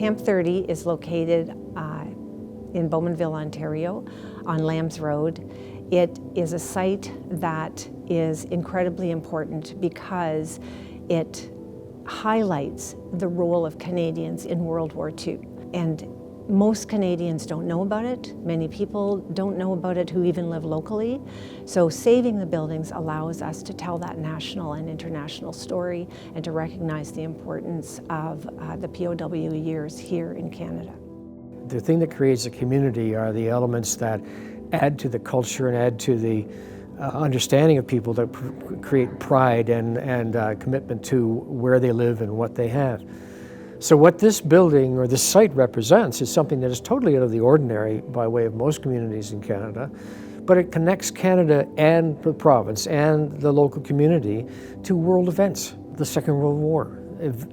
Camp 30 is located in Bowmanville, Ontario, on Lambs Road. It is a site that is incredibly important because it highlights the role of Canadians in World War II. And most Canadians don't know about it. Many people don't know about it who even live locally. So saving the buildings allows us to tell that national and international story and to recognize the importance of the POW years here in Canada. The thing that creates a community are the elements that add to the culture and add to the understanding of people, that create pride and commitment to where they live and what they have. So what this building or this site represents is something that is totally out of the ordinary by way of most communities in Canada, but it connects Canada and the province and the local community to world events, the Second World War.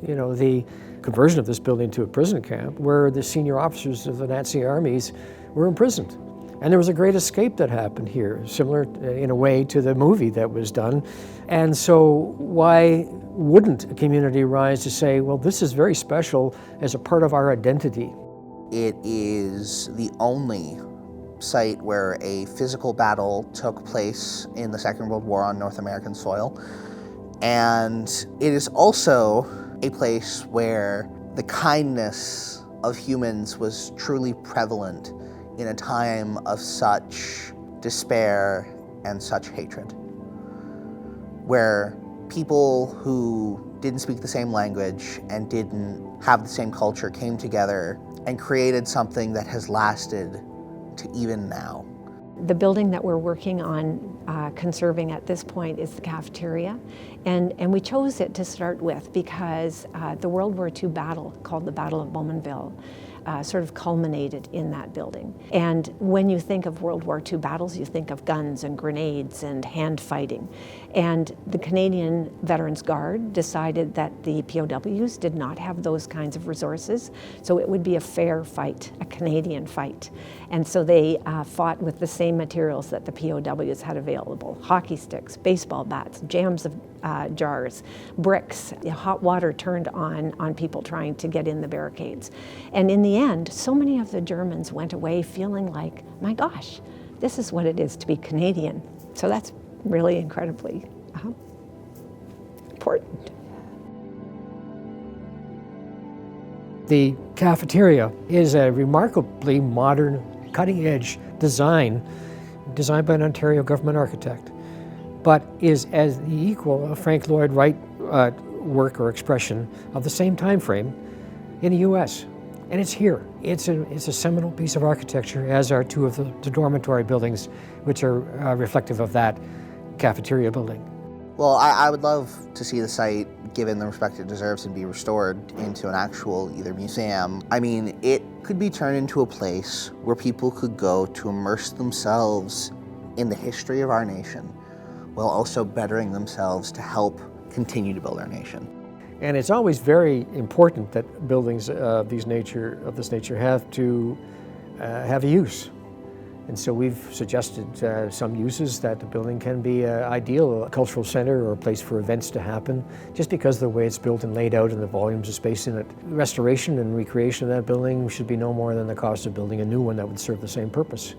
You know, the conversion of this building to a prison camp where the senior officers of the Nazi armies were imprisoned. And there was a great escape that happened here, similar in a way to the movie that was done. And so why wouldn't a community rise to say, well, this is very special as a part of our identity? It is the only site where a physical battle took place in the Second World War on North American soil. And it is also a place where the kindness of humans was truly prevalent in a time of such despair and such hatred, where people who didn't speak the same language and didn't have the same culture came together and created something that has lasted to even now. The building that we're working on conserving at this point is the cafeteria, and we chose it to start with because the World War II battle, called the Battle of Bowmanville, sort of culminated in that building. And when you think of World War II battles, you think of guns and grenades and hand fighting. And the Canadian Veterans Guard decided that the POWs did not have those kinds of resources, so it would be a fair fight, a Canadian fight. And so they fought with the same materials that the POWs had available: hockey sticks, baseball bats, jams of jars, bricks, hot water turned on people trying to get in the barricades. And in the end, so many of the Germans went away feeling like, my gosh, this is what it is to be Canadian. So that's really incredibly important. The cafeteria is a remarkably modern, cutting-edge design designed by an Ontario government architect, but is as the equal of Frank Lloyd Wright work or expression of the same time frame in the U.S. And it's here. It's a seminal piece of architecture, as are two of the dormitory buildings, which are reflective of that cafeteria building. Well, I would love to see the site given the respect it deserves and be restored into an actual either museum. I mean, it could be turned into a place where people could go to immerse themselves in the history of our nation, while also bettering themselves to help continue to build our nation. And it's always very important that buildings of this nature have to have a use. And so we've suggested some uses that the building can be an ideal cultural center or a place for events to happen, just because of the way it's built and laid out and the volumes of space in it. Restoration and recreation of that building should be no more than the cost of building a new one that would serve the same purpose.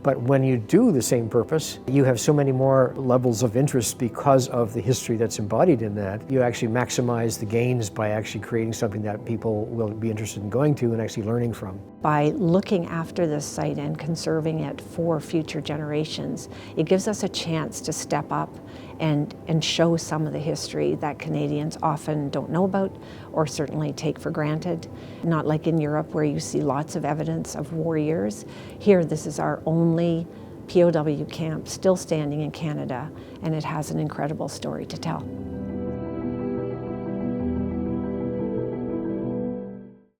But when you do the same purpose, you have so many more levels of interest because of the history that's embodied in that. You actually maximize the gains by actually creating something that people will be interested in going to and actually learning from. By looking after this site and conserving it for future generations, it gives us a chance to step up and show some of the history that Canadians often don't know about or certainly take for granted. Not like in Europe where you see lots of evidence of war years. Here, this is our only POW camp still standing in Canada, and it has an incredible story to tell.